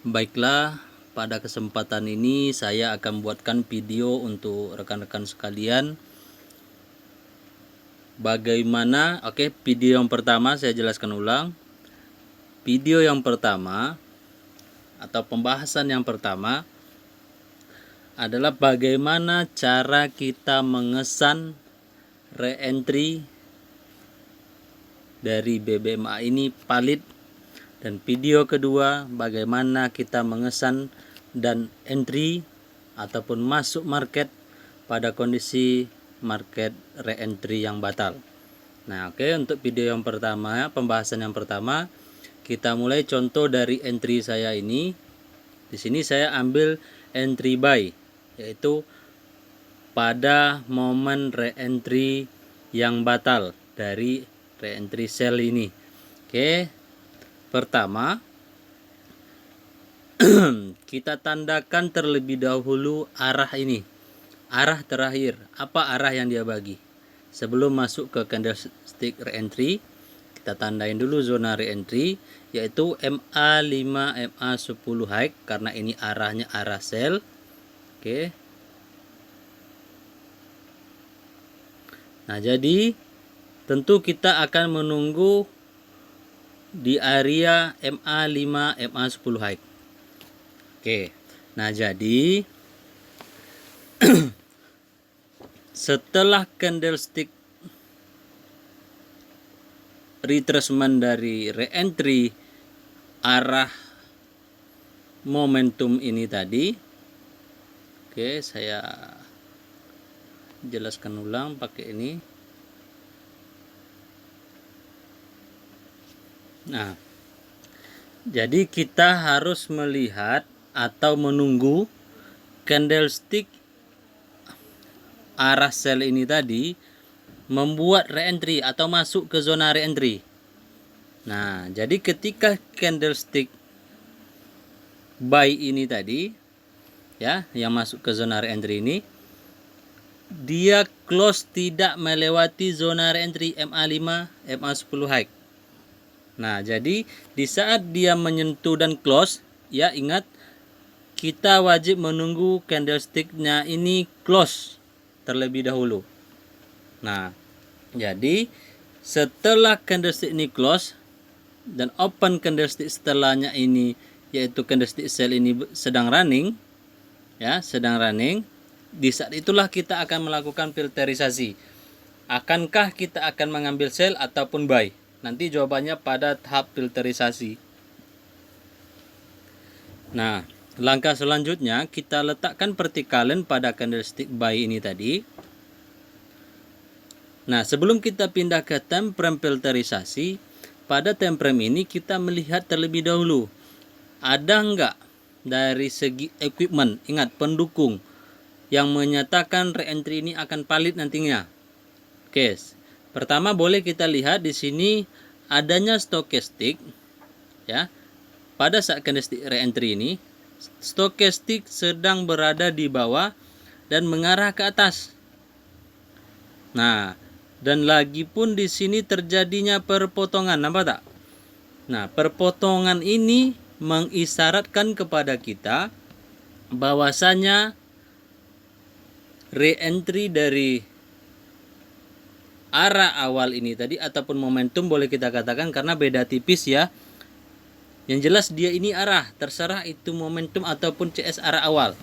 Baiklah, pada kesempatan ini saya akan buatkan video untuk rekan-rekan sekalian. Bagaimana? Video yang pertama saya jelaskan ulang. Video yang pertama atau pembahasan yang pertama adalah bagaimana cara kita mengesan re-entry dari BBMA ini valid. Dan video kedua, bagaimana kita mengesan dan entry ataupun masuk market pada kondisi market re-entry yang batal. Nah, untuk video yang pertama, pembahasan yang pertama, kita mulai contoh dari entry saya ini. Di sini saya ambil entry buy, yaitu pada momen re-entry yang batal dari re-entry sell ini. Pertama, kita tandakan terlebih dahulu arah ini, arah terakhir. Apa arah yang dia bagi? Sebelum masuk ke candlestick re-entry, kita tandain dulu zona re-entry, yaitu MA5 MA10 high, karena ini arahnya arah sell. Nah, jadi tentu kita akan menunggu di area MA5 MA10 high. Nah, jadi setelah candlestick retracement dari re-entry arah momentum ini tadi, saya jelaskan ulang pakai ini. Nah, jadi kita harus melihat atau menunggu candlestick arah sell ini tadi membuat re-entry atau masuk ke zona re-entry. Nah, jadi ketika candlestick buy ini tadi, ya, yang masuk ke zona re-entry ini, dia close tidak melewati zona re-entry MA5 MA10 high. Nah, jadi di saat dia menyentuh dan close, ya ingat, kita wajib menunggu candlesticknya ini close terlebih dahulu. Nah, jadi setelah candlestick ini close dan open candlestick setelahnya ini, yaitu candlestick sell ini sedang running, ya, sedang running. Di saat itulah kita akan melakukan filterisasi. Akankah kita akan mengambil sell ataupun buy? Nanti jawabannya pada tahap filterisasi. Nah, langkah selanjutnya kita letakkan vertikalen pada candlestick buy ini tadi. Nah, sebelum kita pindah ke time frame filterisasi, pada time frame ini kita melihat terlebih dahulu ada enggak dari segi equipment, ingat, pendukung yang menyatakan re-entry ini akan valid nantinya. Pertama boleh kita lihat di sini adanya stokastik, ya. Pada saat candlestick re-entry ini, stokastik sedang berada di bawah dan mengarah ke atas. Nah, dan lagi pun di sini terjadinya perpotongan, nampak tak? Nah, perpotongan ini mengisyaratkan kepada kita bahwasanya re-entry dari arah awal ini tadi ataupun momentum, boleh kita katakan, karena beda tipis ya. Yang jelas dia ini arah, terserah itu momentum ataupun CS arah awal.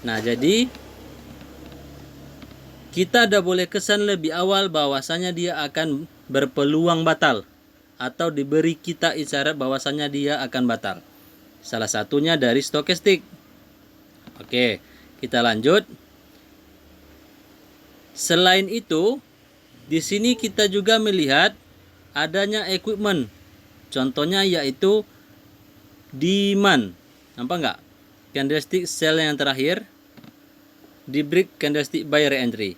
Nah, jadi kita dah boleh kesan lebih awal bahwasanya dia akan berpeluang batal atau diberi kita isyarat bahwasanya dia akan batal. Salah satunya dari stokastik. Kita lanjut. Selain itu, di sini kita juga melihat adanya equipment. Contohnya yaitu demand. Nampak nggak? Candlestick sell yang terakhir di break candlestick buy re-entry.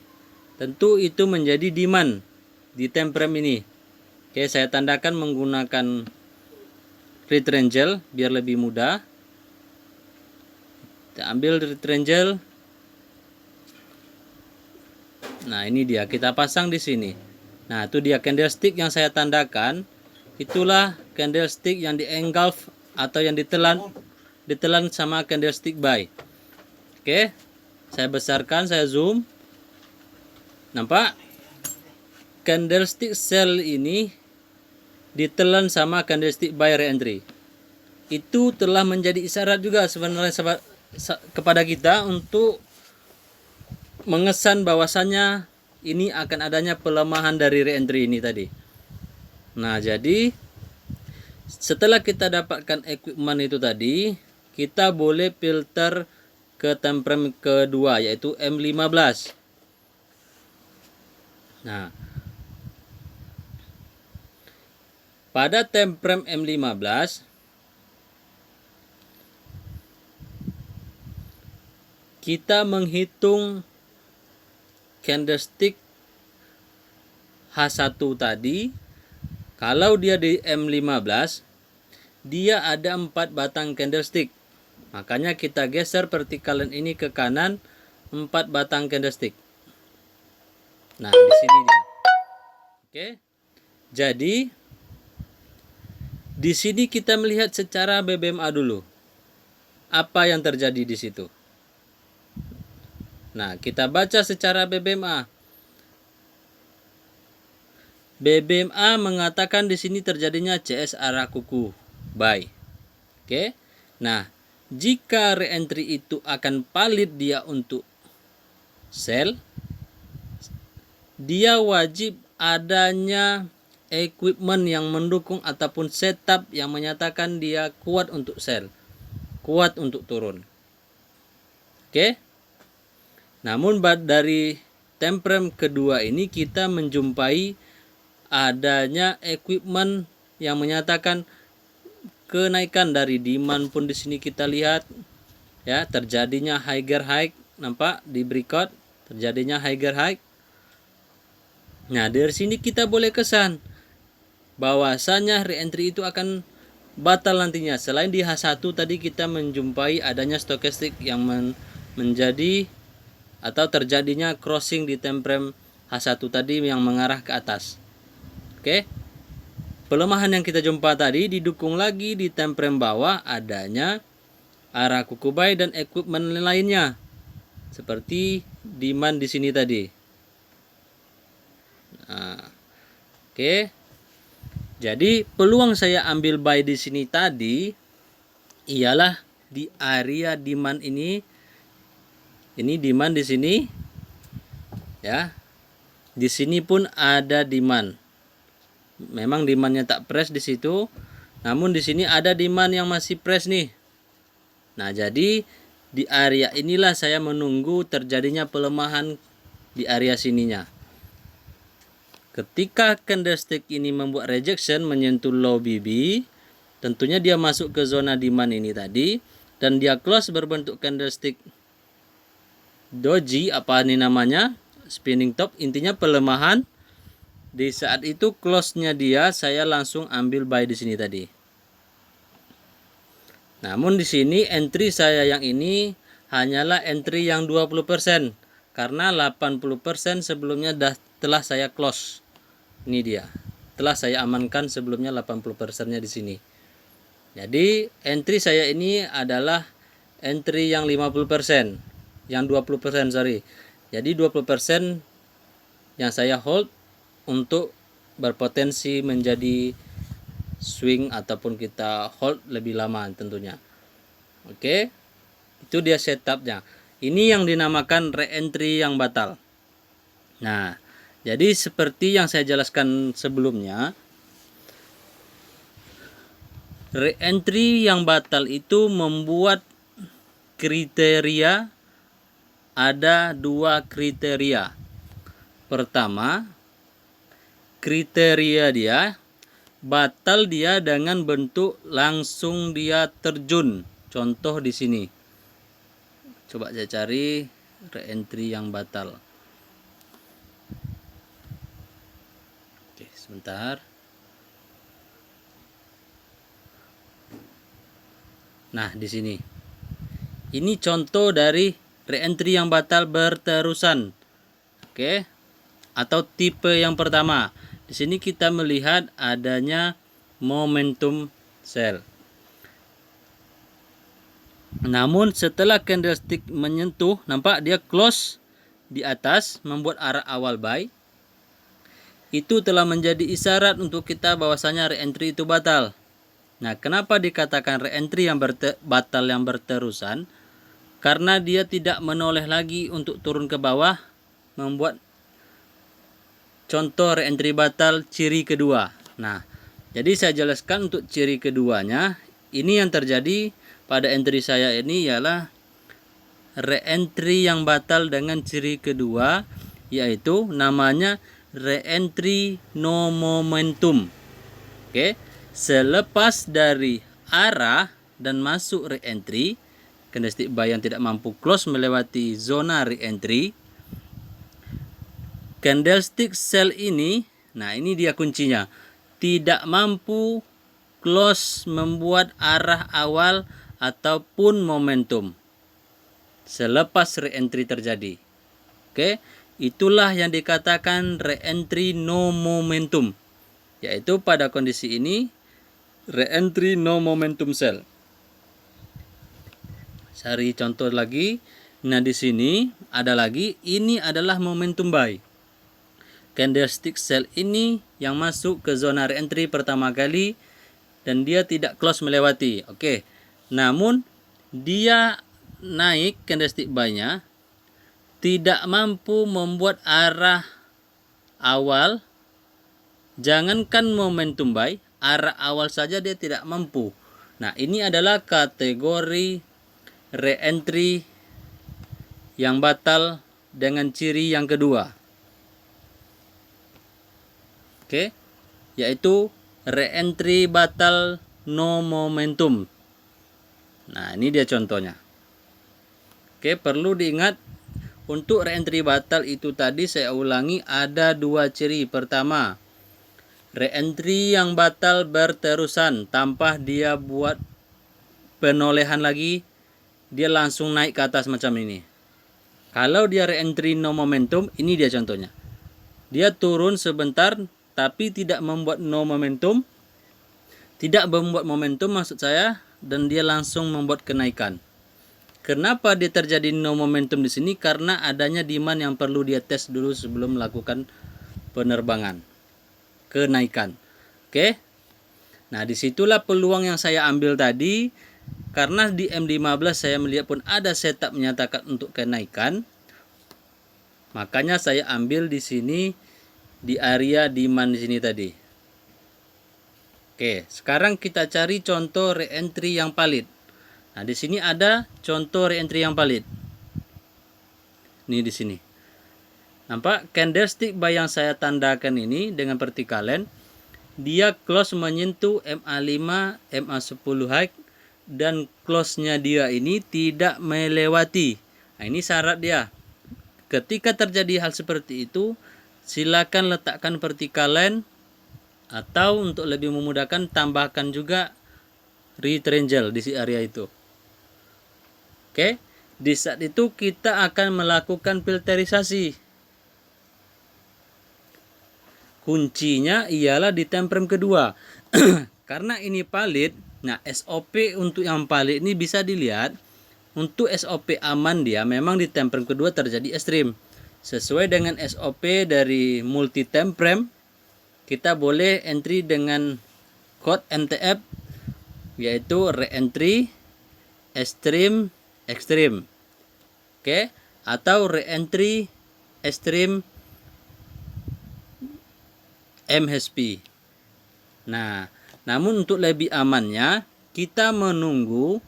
Tentu itu menjadi demand di time frame ini. Saya tandakan menggunakan retrangel biar lebih mudah. Kita ambil retrangel. Nah, ini dia, kita pasang di sini. Nah, itu dia candlestick yang saya tandakan. Itulah candlestick yang di engulf atau yang ditelan sama candlestick buy. Oke, saya besarkan, saya zoom. Nampak? Candlestick sell ini ditelan sama candlestick buy re-entry. Itu telah menjadi isyarat juga sebenarnya kepada kita untuk mengesan bahwasannya ini akan adanya pelemahan dari re-entry ini tadi. Nah, jadi setelah kita dapatkan equipment itu tadi, kita boleh filter ke time frame kedua, yaitu M15. Nah, pada time frame M15 kita menghitung candlestick H1 tadi. Kalau dia di M15, dia ada 4 batang candlestick. Makanya kita geser vertikalan ini ke kanan, 4 batang candlestick. Nah, di sini dia. Oke. Jadi di sini kita melihat secara BBMA dulu. Apa yang terjadi di situ? Nah, kita baca secara BBMA. BBMA mengatakan di sini terjadinya CS arah kuku buy. Oke. Nah, jika re-entry itu akan valid dia untuk sell, dia wajib adanya equipment yang mendukung ataupun setup yang menyatakan dia kuat untuk sell, kuat untuk turun. Oke. Namun dari time frame kedua ini kita menjumpai adanya equipment yang menyatakan kenaikan dari demand pun di sini kita lihat ya, terjadinya higher high, nampak di breakout terjadinya higher high. Nah, dari sini kita boleh kesan bahwasanya re-entry itu akan batal nantinya. Selain di H1 tadi kita menjumpai adanya stokastik yang menjadi atau terjadinya crossing di time frame H1 tadi yang mengarah ke atas. Oke. Pelemahan yang kita jumpa tadi didukung lagi di time frame bawah adanya arah kuku buy dan equipment lainnya. Seperti demand di sini tadi. Nah, oke. Jadi peluang saya ambil buy di sini tadi ialah di area demand ini. Ini demand di sini, ya. Di sini pun ada demand. Memang demandnya tak press di situ, namun di sini ada demand yang masih press nih. Nah, jadi di area inilah saya menunggu terjadinya pelemahan di area sininya. Ketika candlestick ini membuat rejection menyentuh low BB, tentunya dia masuk ke zona demand ini tadi dan dia close berbentuk candlestick doji, apa ini namanya, spinning top, intinya pelemahan. Di saat itu close-nya dia saya langsung ambil buy di sini tadi. Namun di sini entry saya yang ini hanyalah entry yang 20% karena 80% sebelumnya telah saya close. Ini dia. Telah saya amankan sebelumnya 80%-nya di sini. Jadi entry saya ini adalah entry yang 50%. Yang 20%, sorry. Jadi 20% yang saya hold untuk berpotensi menjadi swing ataupun kita hold lebih lama tentunya. Oke. Itu dia setupnya. Ini yang dinamakan re-entry yang batal. Nah, jadi seperti yang saya jelaskan sebelumnya, re-entry yang batal itu membuat kriteria. Ada 2 kriteria. Pertama, kriteria dia batal dia dengan bentuk langsung dia terjun. Contoh di sini. Coba saya cari re-entry yang batal. Oke, sebentar. Nah, di sini. Ini contoh dari re-entry yang batal berterusan. Oke. Atau tipe yang pertama. Di sini kita melihat adanya momentum sell. Namun setelah candlestick menyentuh, nampak dia close di atas, membuat arah awal buy. Itu telah menjadi isyarat untuk kita bahwasanya re-entry itu batal. Nah, kenapa dikatakan re-entry yang batal yang berterusan? Karena dia tidak menoleh lagi untuk turun ke bawah, membuat contoh re-entry batal ciri kedua. Nah, jadi saya jelaskan untuk ciri keduanya. Ini yang terjadi pada entry saya ini ialah re-entry yang batal dengan ciri kedua, yaitu namanya re-entry no momentum. Oke, selepas dari arah dan masuk re-entry, candlestick buy yang tidak mampu close melewati zona re-entry, candlestick sell ini, nah ini dia kuncinya, tidak mampu close membuat arah awal ataupun momentum selepas re-entry terjadi. Oke, itulah yang dikatakan re-entry no momentum, yaitu pada kondisi ini re-entry no momentum sell. Cari contoh lagi. Nah, di sini ada lagi, ini adalah momentum buy. Candlestick sell ini yang masuk ke zona re-entry pertama kali dan dia tidak close melewati. Oke. Namun dia naik candlestick buy-nya tidak mampu membuat arah awal. Jangankan momentum buy, arah awal saja dia tidak mampu. Nah, ini adalah kategori re-entry yang batal dengan ciri yang kedua. Oke, yaitu re-entry batal no momentum. Nah, ini dia contohnya. Oke, perlu diingat untuk re-entry batal itu tadi saya ulangi ada dua ciri. Pertama, re-entry yang batal berterusan tanpa dia buat penolehan lagi, dia langsung naik ke atas macam ini. Kalau dia re-entry no momentum, ini dia contohnya. Dia turun sebentar tapi tidak membuat no momentum, tidak membuat momentum maksud saya, dan dia langsung membuat kenaikan. Kenapa dia terjadi no momentum di sini? Karena adanya demand yang perlu dia tes dulu sebelum melakukan penerbangan kenaikan. Oke. Nah, disitulah peluang yang saya ambil tadi. Karena di M15 saya melihat pun ada setup menyatakan untuk kenaikan. Makanya saya ambil di sini di area demand di sini tadi. Oke, sekarang kita cari contoh re-entry yang valid. Nah, di sini ada contoh re-entry yang valid. Ini di sini. Nampak candlestick buy yang saya tandakan ini dengan vertical line, dia close menyentuh MA5, MA10 high dan close-nya dia ini tidak melewati. Nah, ini syarat dia. Ketika terjadi hal seperti itu, silakan letakkan vertical line atau untuk lebih memudahkan tambahkan juga retrangel di area itu. Oke, di saat itu kita akan melakukan filterisasi. Kuncinya ialah di time frame kedua. Karena ini valid, nah SOP untuk yang valid ini bisa dilihat. Untuk SOP aman dia memang di time frame kedua terjadi ekstrim. Sesuai dengan SOP dari multi time frame, kita boleh entry dengan code MTF, yaitu re-entry extreme extreme. Oke, atau re-entry extreme MHP. Nah, namun untuk lebih amannya kita menunggu,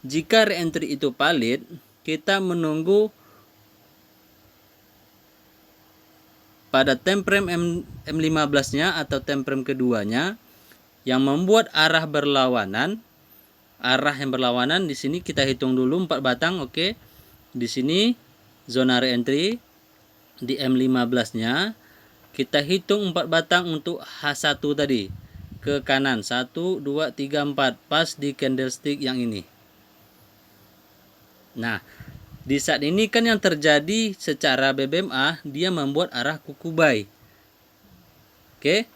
jika re-entry itu valid, kita menunggu pada time frame M15-nya atau time frame keduanya yang membuat arah berlawanan. Arah yang berlawanan di sini kita hitung dulu 4 batang, oke. Di sini zona re-entry di M15-nya kita hitung 4 batang untuk H1 tadi ke kanan, 1 2 3 4 pas di candlestick yang ini. Nah, di saat ini kan yang terjadi secara BBMA dia membuat arah kuku buy. Oke.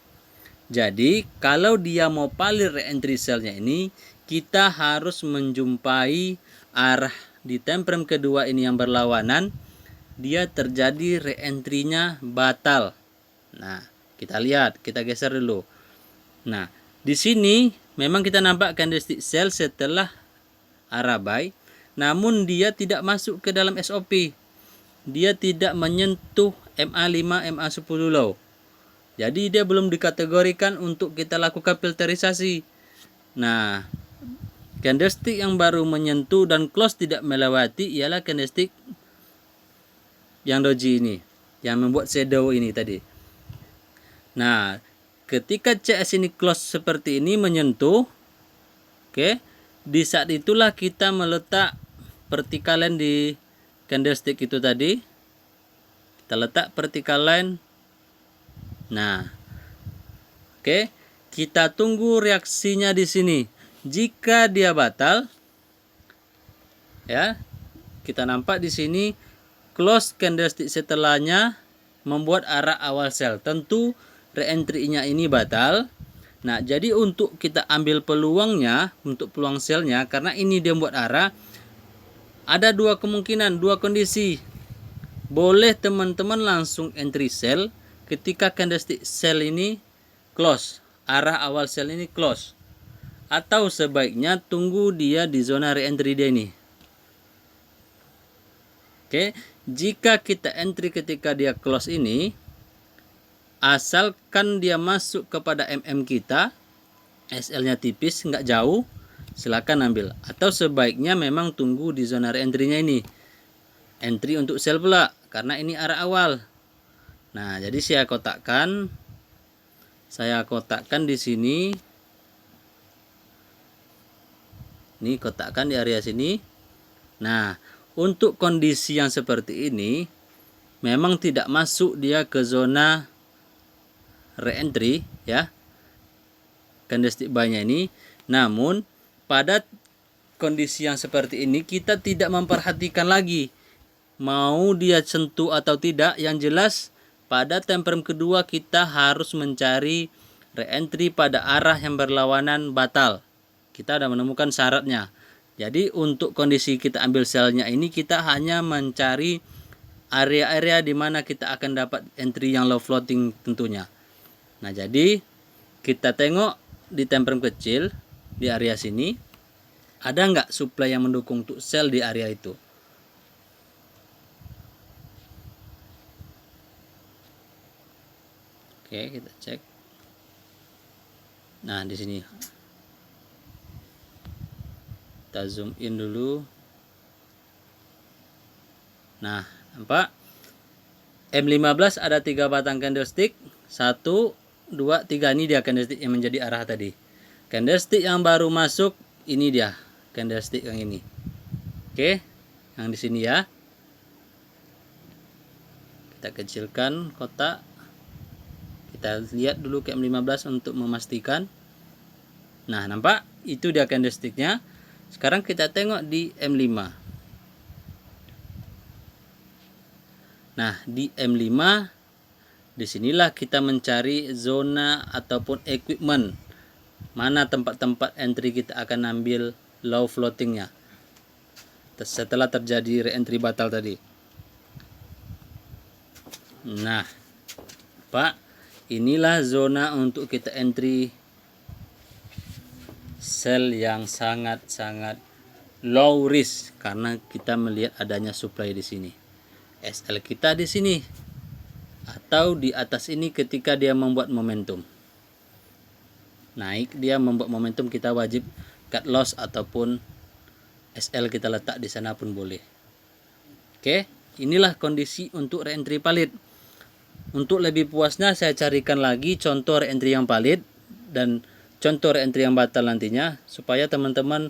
Jadi kalau dia mau valid re-entry sell-nya ini, kita harus menjumpai arah di time frame kedua ini yang berlawanan, dia terjadi re-entry-nya batal. Nah, kita lihat, kita geser dulu. Nah, di sini memang kita nampak candlestick sell setelah arah buy, namun dia tidak masuk ke dalam SOP. Dia tidak menyentuh MA5, MA10 low. Jadi dia belum dikategorikan untuk kita lakukan filterisasi. Nah, candlestick yang baru menyentuh dan close tidak melewati ialah candlestick yang doji ini, yang membuat shadow ini tadi. Nah, ketika CS ini close seperti ini menyentuh, oke, di saat itulah kita meletak vertical line di candlestick itu tadi. Kita letak vertical line. Nah, oke, kita tunggu reaksinya di sini. Jika dia batal, ya, kita nampak di sini close candlestick setelahnya membuat arah awal sell. Tentu re-entry-nya ini batal. Nah, jadi untuk kita ambil peluangnya, untuk peluang sell-nya, karena ini dia membuat arah, ada dua kemungkinan, dua kondisi. Boleh teman-teman langsung entry sell ketika candlestick sell ini close, arah awal sell ini close. Atau sebaiknya tunggu dia di zona re-entry dia ini. Oke, jika kita entry ketika dia close ini, asalkan dia masuk kepada MM kita, SL-nya tipis, nggak jauh, silakan ambil. Atau sebaiknya memang tunggu di zona re-entry-nya ini. Entry untuk sell pula, karena ini arah awal. Nah, jadi saya kotakkan di sini. Ini kotakkan di area sini. Nah, untuk kondisi yang seperti ini memang tidak masuk dia ke zona re-entry, ya, candlestick buy-nya ini. Namun pada kondisi yang seperti ini kita tidak memperhatikan lagi mau dia sentuh atau tidak. Yang jelas pada time frame kedua kita harus mencari re-entry pada arah yang berlawanan batal. Kita sudah menemukan syaratnya. Jadi untuk kondisi kita ambil sell-nya ini, kita hanya mencari area-area di mana kita akan dapat entry yang low floating tentunya. Nah, jadi kita tengok di time frame kecil di area sini, ada nggak supply yang mendukung untuk sell di area itu. Oke, kita cek. Nah, di sini kita zoom in dulu. Nah, nampak M15 ada 3 batang candlestick, 1, 2, 3. Ini dia candlestick yang menjadi arah tadi. Candlestick yang baru masuk, ini dia candlestick yang ini. Oke, yang di sini ya. Kita kecilkan kotak. Kita lihat dulu ke M15 untuk memastikan. Nah, nampak? Itu dia candlesticknya. Sekarang kita tengok di M5. Nah, di M5 disinilah kita mencari zona ataupun equipment. Mana tempat-tempat entry kita akan ambil low floatingnya setelah terjadi re-entry batal tadi. Nah, Pak, inilah zona untuk kita entry sell yang sangat-sangat low risk karena kita melihat adanya supply di sini. SL kita di sini atau di atas ini ketika dia membuat momentum. Naik dia membuat momentum, kita wajib cut loss ataupun SL kita letak di sana pun boleh. Oke, inilah kondisi untuk re-entry valid. Untuk lebih puasnya saya carikan lagi contoh re-entry yang valid dan contoh re-entry yang batal nantinya supaya teman-teman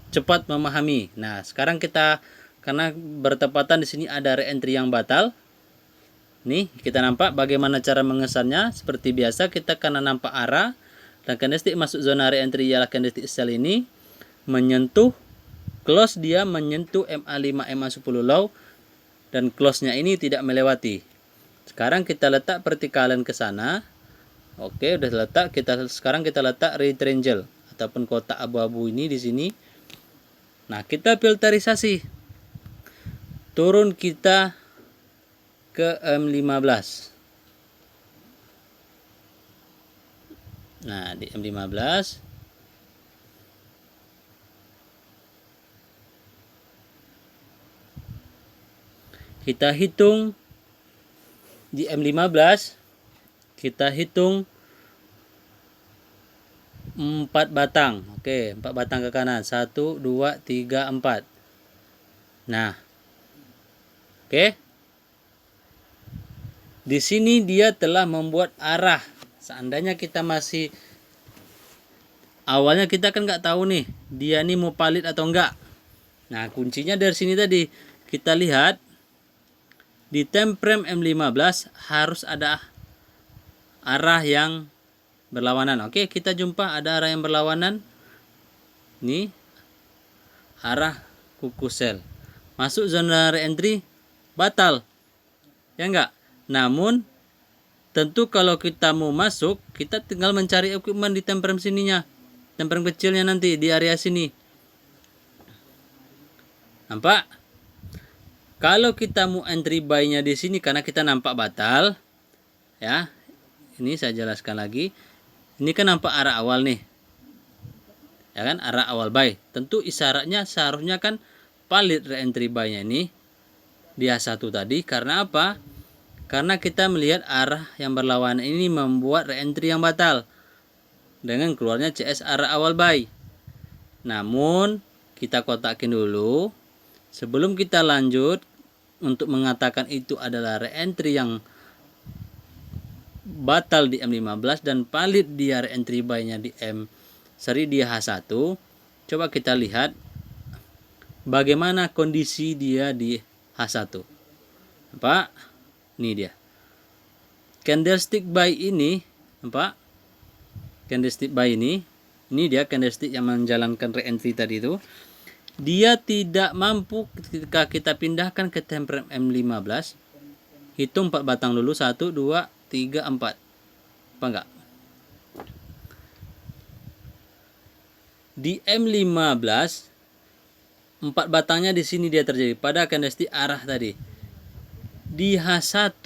cepat memahami. Nah, sekarang kita karena bertepatan di sini ada re-entry yang batal. Nih, kita nampak bagaimana cara mengesannya. Seperti biasa kita karena nampak arah dan candlestick masuk zona re-entry ialah candlestick sell ini menyentuh close, dia menyentuh MA5 MA10 low dan close-nya ini tidak melewati. Sekarang kita letak vertikalan ke sana. Oke, udah letak. Sekarang kita letak triangle ataupun kotak abu-abu ini di sini. Nah, kita filterisasi. Turun kita ke M15. Nah, di M15 kita hitung, di M15 kita hitung 4 batang. Oke, 4 batang ke kanan. 1, 2, 3, 4. Nah, oke. Di sini dia telah membuat arah. Seandainya kita masih awalnya kita kan nggak tahu nih dia nih mau palit atau enggak. Nah, kuncinya dari sini tadi kita lihat di temprem M15 harus ada arah yang berlawanan. Oke, kita jumpa ada arah yang berlawanan. Ini arah kuku sel. Masuk zona re-entry, batal. Ya enggak? Namun tentu kalau kita mau masuk, kita tinggal mencari equipment di temprem sininya. Temprem kecilnya nanti di area sini. Nampak? Kalau kita mau entry buy-nya di sini karena kita nampak batal, ya. Ini saya jelaskan lagi. Ini kan nampak arah awal nih. Ya kan, arah awal buy. Tentu isyaratnya seharusnya kan valid re-entry buy-nya ini di H1 tadi. Karena apa? Karena kita melihat arah yang berlawanan ini membuat re-entry yang batal dengan keluarnya CS arah awal buy. Namun kita kotakin dulu sebelum kita lanjut untuk mengatakan itu adalah re-entry yang batal di M15 dan valid dia re-entry buy-nya di di H1. Coba kita lihat bagaimana kondisi dia di H1. Nampak? Ini dia. Candlestick buy ini, nampak? Candlestick buy ini dia candlestick yang menjalankan re-entry tadi itu. Dia tidak mampu ketika kita pindahkan ke temprem M15. Hitung 4 batang dulu. 1, 2, 3, 4. Apa enggak? Di M15 4 batangnya di sini dia terjadi pada candlestick arah tadi. Di H1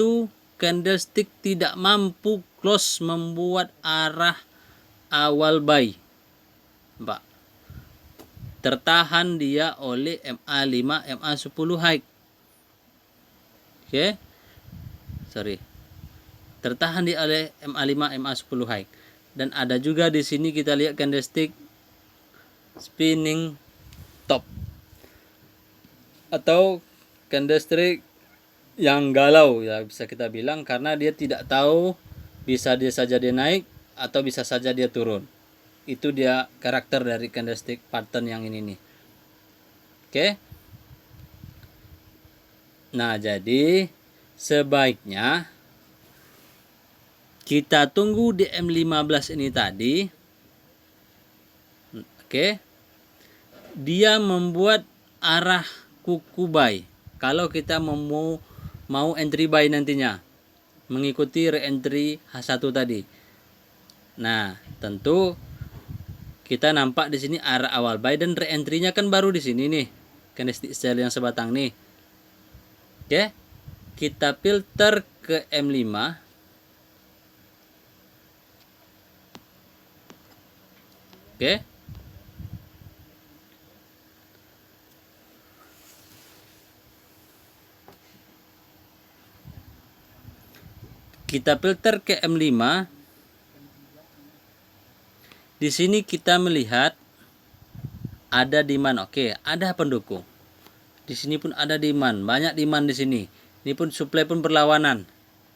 candlestick tidak mampu close membuat arah awal buy. Nampak? Tertahan dia oleh MA5, MA10 high. Oke. Sorry. Tertahan dia oleh MA5, MA10 high. Dan ada juga di sini kita lihat candlestick spinning top atau candlestick yang galau ya bisa kita bilang, karena dia tidak tahu bisa dia saja dia naik atau bisa saja dia turun. Itu dia karakter dari candlestick pattern yang ini nih. Oke. Nah, jadi sebaiknya kita tunggu di M15 ini tadi. Oke. Dia membuat arah kuku buy. Kalau kita mau entry buy nantinya mengikuti re-entry H1 tadi. Nah, tentu kita nampak di sini arah awal buy dan re-entry-nya kan baru di sini nih. Candlestick sell yang sebatang nih. Oke. Kita filter ke M5. Oke. Kita filter ke M5. Di sini kita melihat ada demand. Oke, ada pendukung. Di sini pun ada demand, banyak demand di sini. Ini pun supply pun berlawanan.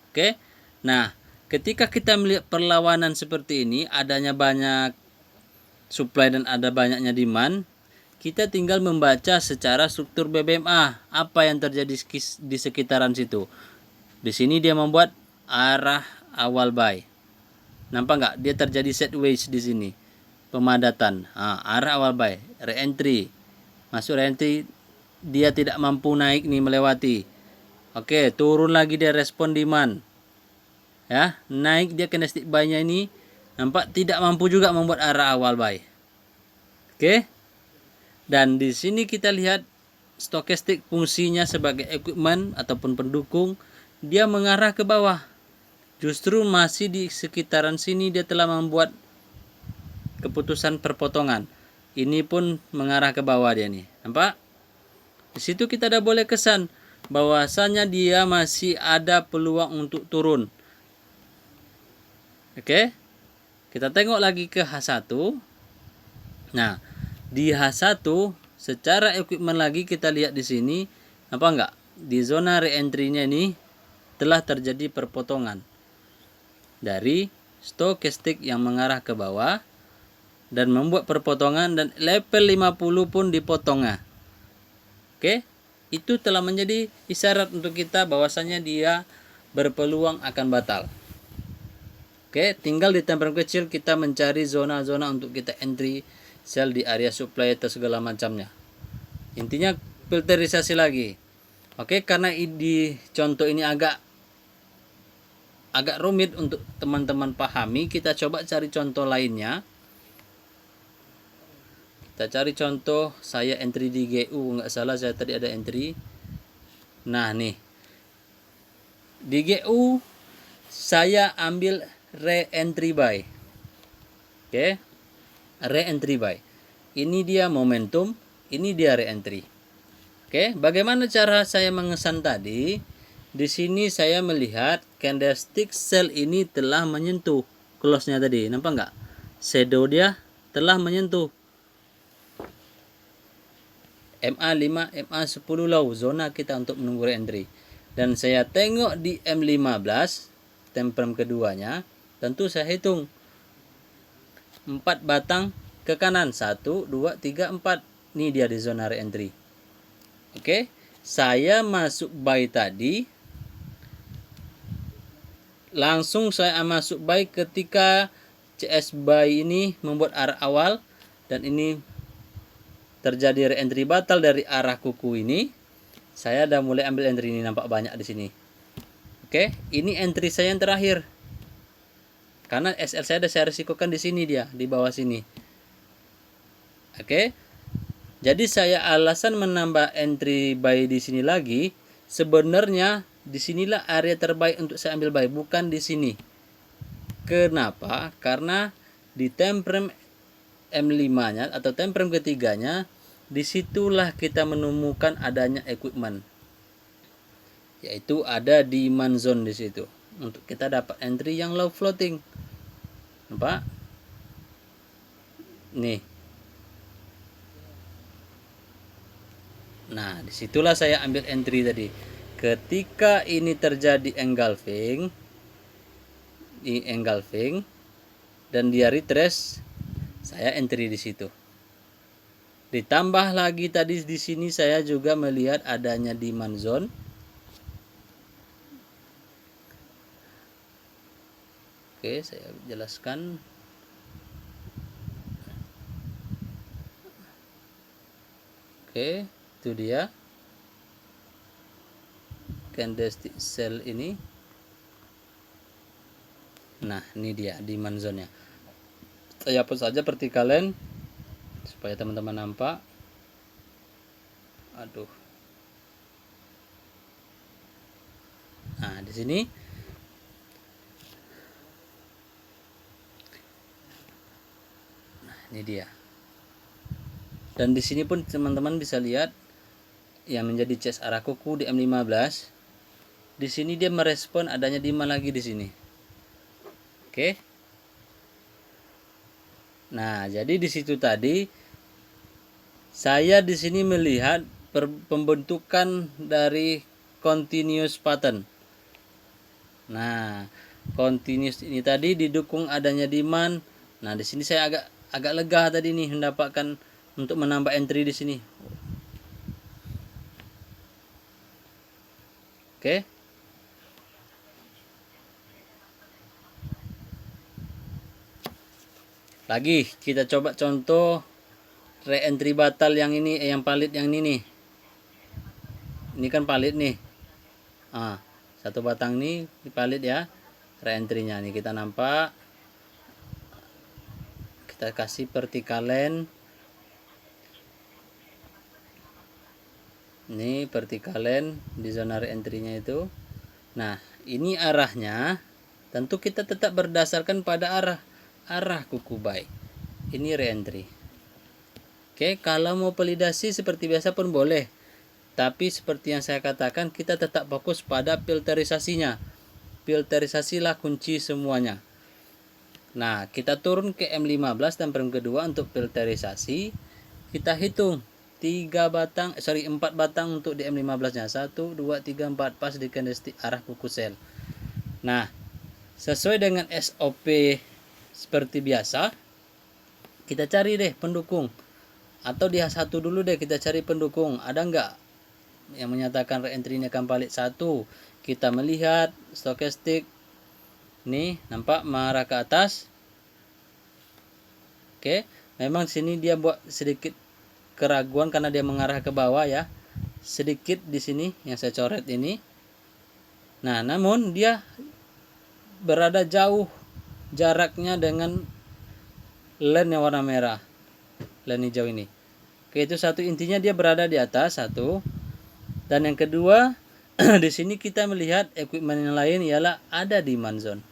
Oke. Nah, ketika kita melihat perlawanan seperti ini, adanya banyak supply dan ada banyaknya demand, kita tinggal membaca secara struktur BBMA apa yang terjadi di sekitaran situ. Di sini dia membuat arah awal buy. Nampak nggak? Dia terjadi sideways di sini. Pemadatan. Arah awal buy, re-entry. Masuk re-entry, dia tidak mampu naik nih melewati. Oke, turun lagi dia respon demand. Ya, naik dia candlestick buy-nya ini, nampak tidak mampu juga membuat arah awal buy. Oke. Dan di sini kita lihat stokastik fungsinya sebagai equipment ataupun pendukung, dia mengarah ke bawah. Justru masih di sekitaran sini dia telah membuat keputusan perpotongan. Ini pun mengarah ke bawah dia nih. Nampak? Di situ kita dah boleh kesan bahwasanya dia masih ada peluang untuk turun. Oke? Kita tengok lagi ke H1. Nah, di H1 secara equipment lagi kita lihat di sini, apa enggak? Di zona re-entry-nya ini telah terjadi perpotongan dari stokastik yang mengarah ke bawah dan membuat perpotongan, dan level 50 pun dipotong. Oke? Itu telah menjadi isyarat untuk kita bahwasanya dia berpeluang akan batal. Oke, tinggal di time frame kecil kita mencari zona-zona untuk kita entry sell di area supply atau segala macamnya. Intinya filterisasi lagi. Oke, karena di contoh ini agak rumit untuk teman-teman pahami, kita coba cari contoh lainnya. Kita cari contoh, saya entry di GU, nggak salah saya tadi ada entry. Nah nih, di GU saya ambil re-entry buy. Oke, re-entry buy. Ini dia momentum, ini dia re-entry. Oke, bagaimana cara saya mengesan tadi? Di sini saya melihat candlestick sell ini telah menyentuh close-nya tadi. Nampak nggak? Shadow dia telah menyentuh MA5, MA10 low, zona kita untuk menunggu re-entry. Dan saya tengok di M15, time frame keduanya, tentu saya hitung 4 batang ke kanan, 1, 2, 3, 4. Ini dia di zona re-entry. Oke, saya masuk buy tadi, langsung saya masuk buy ketika CS buy ini membuat arah awal, dan ini terjadi re-entry batal dari arah kuku ini. Saya udah mulai ambil entry ini, nampak banyak di sini. Oke, ini entry saya yang terakhir. Karena SL saya udah saya resikokan di sini, dia di bawah sini. Oke. Jadi saya alasan menambah entry buy di sini lagi, sebenarnya disinilah area terbaik untuk saya ambil buy, bukan di sini. Kenapa? Karena di time frame M5-nya atau time frame ketiganya, disitulah kita menemukan adanya equipment, yaitu ada demand zone di situ untuk kita dapat entry yang low floating. Nampak? Nih. Nah, disitulah saya ambil entry tadi. Ketika ini terjadi engulfing, dan dia retrace, saya entry di situ. Ditambah lagi tadi di sini saya juga melihat adanya demand zone. Oke, saya jelaskan. Oke, itu dia candlestick sell ini. Nah, ini dia demand zone-nya. Saya hapus saja vertikalen supaya teman-teman nampak. Aduh. Nah, di sini ini dia. Dan di sini pun teman-teman bisa lihat yang menjadi chest arah kuku di M15. Di sini dia merespon adanya demand lagi di sini. Oke. Nah, jadi di situ tadi saya di sini melihat pembentukan dari continuous pattern. Nah, continuous ini tadi didukung adanya demand. Nah, di sini saya agak lega tadi nih mendapatkan untuk menambah entry di sini. Oke. Lagi kita coba contoh re-entry batal yang ini, yang palit yang ini nih. Ini kan palit nih. Satu batang ini palit ya. Re-entry-nya nih kita nampak. Kita kasih vertikalen. Ini vertical line di zona re-entry-nya itu. Nah, ini arahnya. Tentu kita tetap berdasarkan pada arah kuku buy. Ini re-entry. Oke, kalau mau validasi seperti biasa pun boleh. Tapi seperti yang saya katakan, kita tetap fokus pada filterisasinya. Filterisasilah kunci semuanya. Nah, kita turun ke M15 dan frame kedua untuk filterisasi. Kita hitung 4 batang untuk di M15 nya. 1, 2, 3, 4 pas di candlestick arah kuku sell. Nah, sesuai dengan SOP seperti biasa, kita cari deh pendukung. Atau di H1 dulu deh kita cari pendukung. Ada nggak yang menyatakan re-entry ini akan balik 1? Kita melihat stokastik. Nih, nampak mengarah ke atas. Oke, memang sini dia buat sedikit keraguan karena dia mengarah ke bawah ya. Sedikit di sini yang saya coret ini. Nah, namun dia berada jauh jaraknya dengan line yang warna merah. Line hijau ini. Oke, itu satu, intinya dia berada di atas satu. Dan yang kedua, di sini kita melihat equipment yang lain ialah ada demand zone.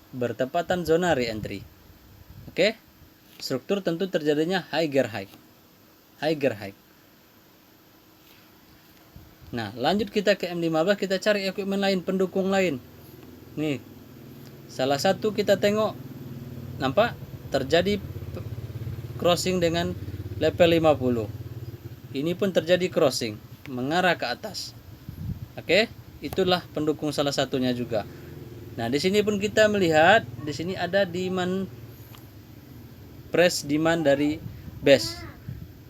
Bertepatan zona re-entry. Oke. Struktur tentu terjadinya higher high. Nah, lanjut kita ke M15, kita cari equipment lain, pendukung lain. Nih. Salah satu kita tengok, nampak terjadi crossing dengan level 50. Ini pun terjadi crossing mengarah ke atas. Oke, itulah pendukung salah satunya juga. Nah, di sini pun kita melihat di sini ada demand press demand dari base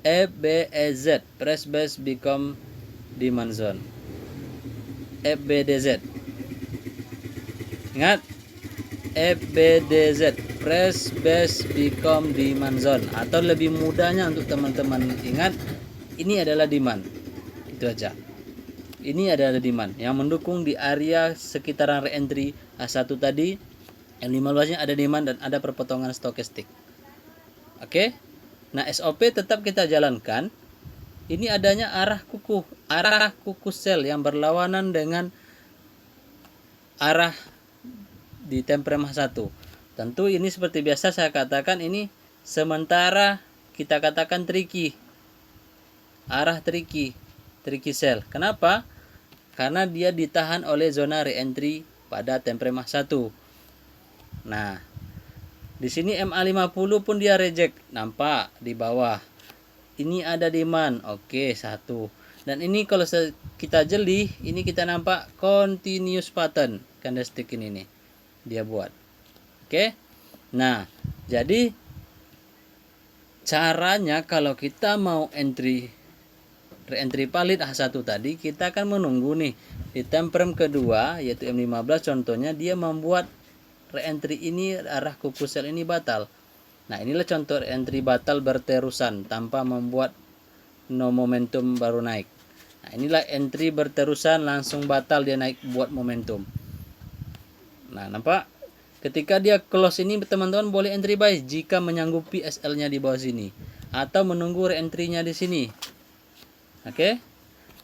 FBEZ, press base become demand zone. FBDZ. Ingat, FBDZ, press base become demand zone, atau lebih mudahnya untuk teman-teman ingat, ini adalah demand. Itu aja. Ini adalah demand yang mendukung di area sekitaran re-entry A1 tadi. Yang 15-nya ada demand dan ada perpotongan stokastik. Oke. Nah, SOP tetap kita jalankan. Ini adanya arah kuku sell yang berlawanan dengan arah di time frame 1. Tentu ini seperti biasa saya katakan, ini sementara kita katakan tricky. Arah tricky sell. Kenapa? Karena dia ditahan oleh zona re-entry pada time frame 1. Nah, di sini MA50 pun dia reject, nampak di bawah. Ini ada demand, oke, 1. Dan ini kalau kita jeli, ini kita nampak continuous pattern candlestick ini nih. Dia buat. Oke. Nah, jadi caranya kalau kita mau re-entry valid H1 tadi, kita akan menunggu nih di time frame kedua yaitu M15 contohnya, dia membuat re-entry ini arah kuku sell ini batal. Nah, inilah contoh re-entry batal berterusan tanpa membuat no momentum baru naik. Nah, inilah entry berterusan langsung batal dia naik buat momentum. Nah, nampak? Ketika dia close ini, teman-teman boleh entry buy jika menyanggupi SL-nya di bawah sini atau menunggu re-entry-nya di sini. Oke.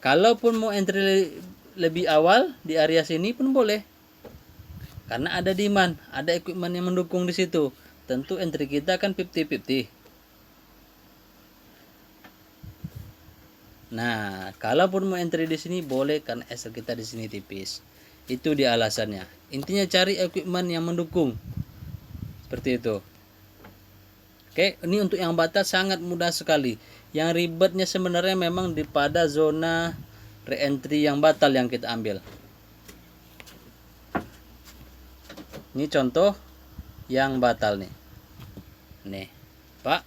Kalaupun mau entry lebih awal di area sini pun boleh. Karena ada demand, ada equipment yang mendukung di situ. Tentu entry kita kan 50-50. Nah, kalaupun mau entry di sini boleh karena SL kita di sini tipis. Itu dia alasannya. Intinya cari equipment yang mendukung. Seperti itu. Oke, ini untuk yang batas sangat mudah sekali. Yang ribetnya sebenarnya memang di pada zona re-entry yang batal yang kita ambil. Ini contoh yang batal nih. Nih, Pak.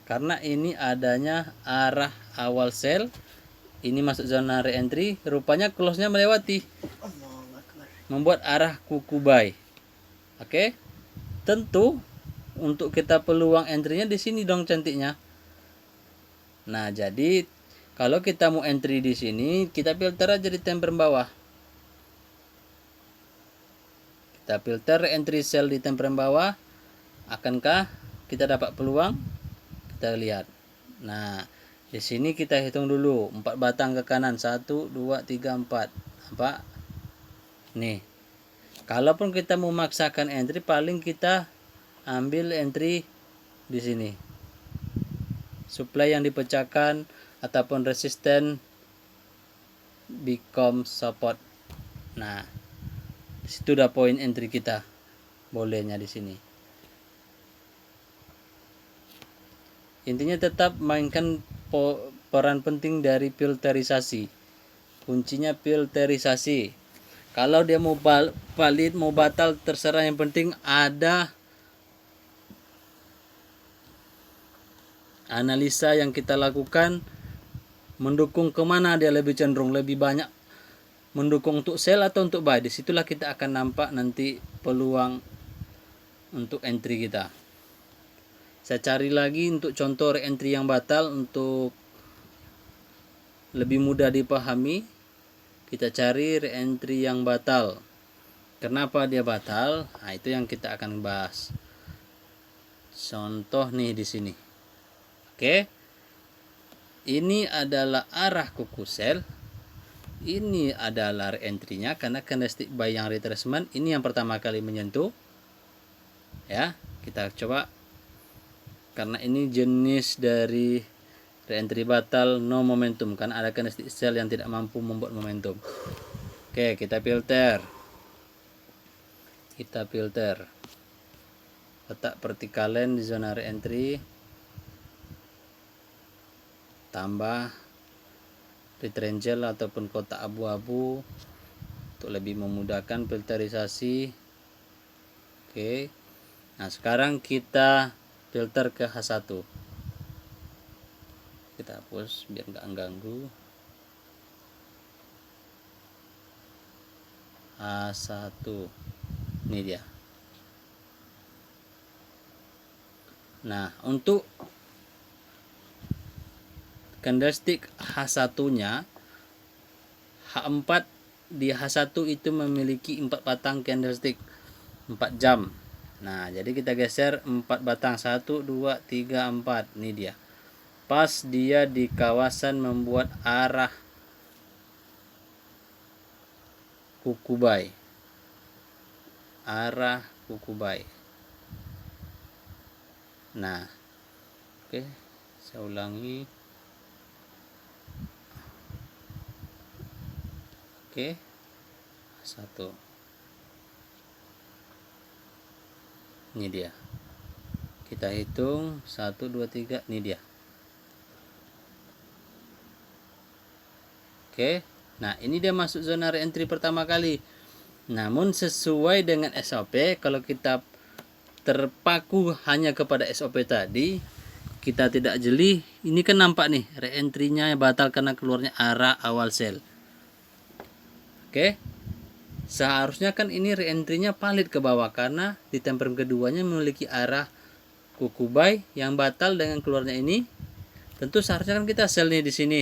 Karena ini adanya arah awal sell, ini masuk zona re-entry, rupanya close-nya melewati. Membuat arah kuku buy. Oke. Tentu untuk kita peluang entry-nya di sini dong cantiknya. Nah, jadi kalau kita mau entry di sini, kita filter aja di time frame bawah. Kita filter entry sell di time frame bawah. Akankah kita dapat peluang? Kita lihat. Nah, Di sini kita hitung dulu 4 batang ke kanan, 1 2 3 4. Apa? Nih. Kalaupun kita memaksakan entry, paling kita ambil entry di sini. Supply yang dipecahkan ataupun resisten become support. Nah, situ udah poin entry kita. Bolehnya di sini. Intinya tetap mainkan peran penting dari filterisasi. Kuncinya filterisasi. Kalau dia mau valid, mau batal, terserah, yang penting ada analisa yang kita lakukan mendukung kemana dia lebih cenderung, lebih banyak mendukung untuk sell atau untuk buy. Disitulah kita akan nampak nanti peluang untuk entry kita. Saya cari lagi untuk contoh re-entry yang batal untuk lebih mudah dipahami. Kita cari re-entry yang batal. Kenapa dia batal? Nah, itu yang kita akan bahas. Contoh nih di sini. Oke. Ini adalah arah kuku sell. Ini adalah re-entry-nya karena candlestick buy yang retracement ini yang pertama kali menyentuh. Ya, kita coba. Karena ini jenis dari re-entry batal no momentum, kan ada candlestick sell yang tidak mampu membuat momentum. Oke, kita filter. Letak vertical line di zona re-entry. Tambah triangle ataupun kotak abu-abu untuk lebih memudahkan filterisasi. Oke. Nah, sekarang kita filter ke H1. Kita hapus biar nggak mengganggu. H1. Ini dia. Nah, untuk candlestick H1-nya, H4 di H1 itu memiliki 4 batang candlestick 4 jam. Nah, jadi kita geser 4 batang, 1 2 3 4. Ini dia. Pas dia di kawasan membuat arah kuku buy. Nah, oke, saya ulangi. Oke. 1. Ini dia. Kita hitung 1 2 3, ini dia. Oke. Nah, ini dia masuk zona re-entry pertama kali. Namun sesuai dengan SOP, kalau kita terpaku hanya kepada SOP tadi, kita tidak jeli, ini kan nampak nih re-entry-nya batal karena keluarnya arah awal sell. Oke. Seharusnya kan ini re-entry-nya valid ke bawah karena di time frame keduanya memiliki arah kuku buy yang batal dengan keluarnya ini. Tentu seharusnya kan kita sell nih di sini.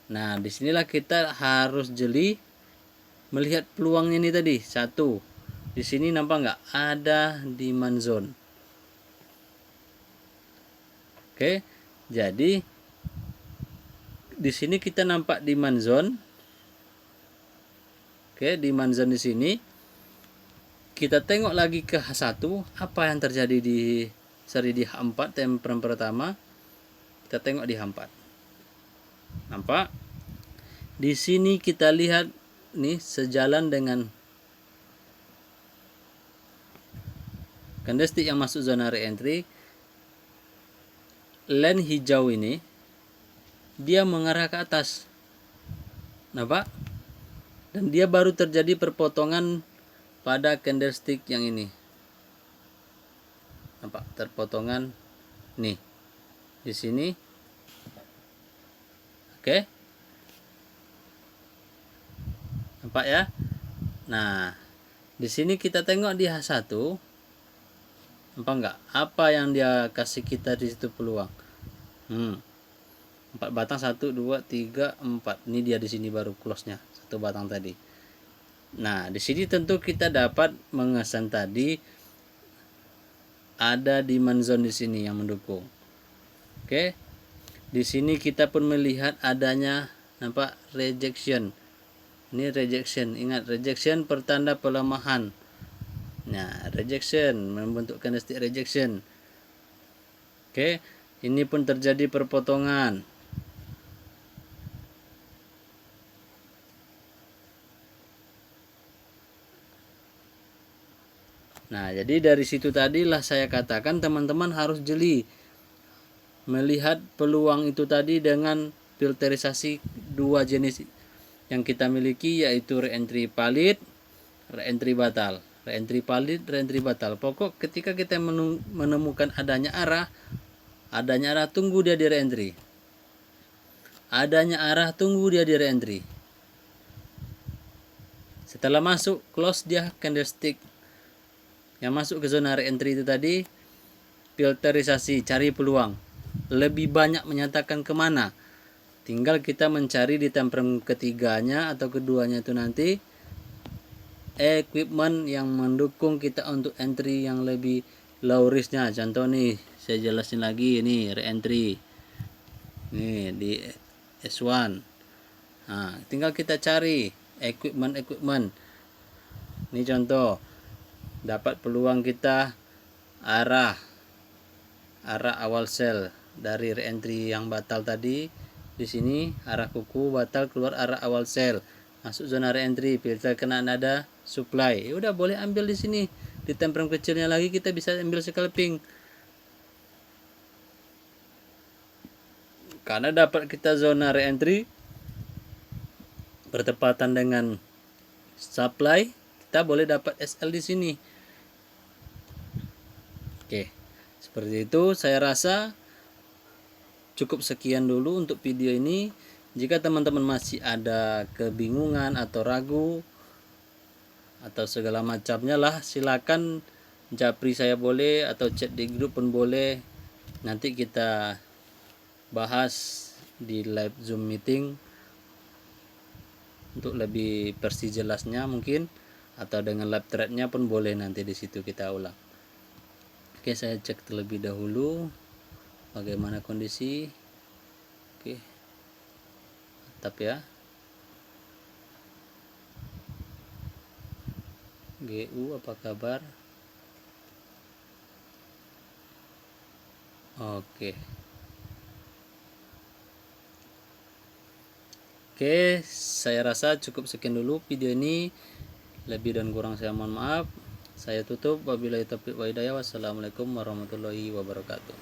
Nah, disinilah kita harus jeli melihat peluangnya ini tadi. 1. Di sini nampak nggak ada demand zone. Oke. Jadi di sini kita nampak demand zone. Oke, demand zone di sini. Kita tengok lagi ke H1, apa yang terjadi di H4 time frame pertama. Kita tengok di H4. Nampak? Di sini kita lihat nih sejalan dengan candlestick yang masuk zona re-entry. Line hijau ini dia mengarah ke atas. Nampak? Dan dia baru terjadi perpotongan pada candlestick yang ini. Nampak terpotongan nih di sini. Oke. Nampak ya? Nah, di sini kita tengok di H1. Nampak nggak? Apa yang dia kasih kita di situ peluang? 4 batang, 1 2 3 4. Ini dia di sini baru close-nya. 1 batang tadi. Nah, di sini tentu kita dapat mengesan tadi ada demand zone di sini yang mendukung. Oke. Di sini kita pun melihat adanya, nampak, rejection. Ini rejection. Ingat, rejection pertanda pelemahan. Nah, rejection membentuk candlestick rejection. Oke, ini pun terjadi perpotongan. Nah, jadi dari situ tadilah saya katakan teman-teman harus jeli melihat peluang itu tadi dengan filterisasi dua jenis yang kita miliki, yaitu re-entry valid, re-entry batal. Re-entry valid, re-entry batal. Pokok ketika kita menemukan adanya arah tunggu dia di re-entry. Adanya arah, tunggu dia di re-entry. Setelah masuk, close dia candlestick yang masuk ke zona re-entry itu tadi, filterisasi, cari peluang. Lebih banyak menyatakan kemana. Tinggal kita mencari di time frame ketiganya atau keduanya itu nanti equipment yang mendukung kita untuk entry yang lebih low risknya. Contoh nih, saya jelasin lagi, ini re-entry. Nih di S1. Nah, tinggal kita cari equipment. Ini contoh. Dapat peluang kita arah awal sell dari re-entry yang batal tadi. Di sini arah kuku batal, keluar arah awal sell, masuk zona re-entry, filter kena nada supply. Ya udah, boleh ambil di sini. Di time frame kecilnya lagi kita bisa ambil scalping. Karena dapat kita zona re-entry bertepatan dengan supply, kita boleh dapat SL di sini. Oke, seperti itu. Saya rasa cukup sekian dulu untuk video ini. Jika teman-teman masih ada kebingungan atau ragu atau segala macamnya lah, silakan japri saya boleh, atau chat di grup pun boleh. Nanti kita bahas di live Zoom meeting untuk lebih versi jelasnya mungkin, atau dengan live threadnya pun boleh, nanti di situ kita ulang. Oke, saya cek terlebih dahulu bagaimana kondisi. Oke, mantap ya. GU apa kabar? Oke. Oke, saya rasa cukup sekian dulu video ini. Lebih dan kurang saya mohon maaf. Saya tutup. Wabillahi taufiq wa hidayah. Wassalamualaikum warahmatullahi wabarakatuh.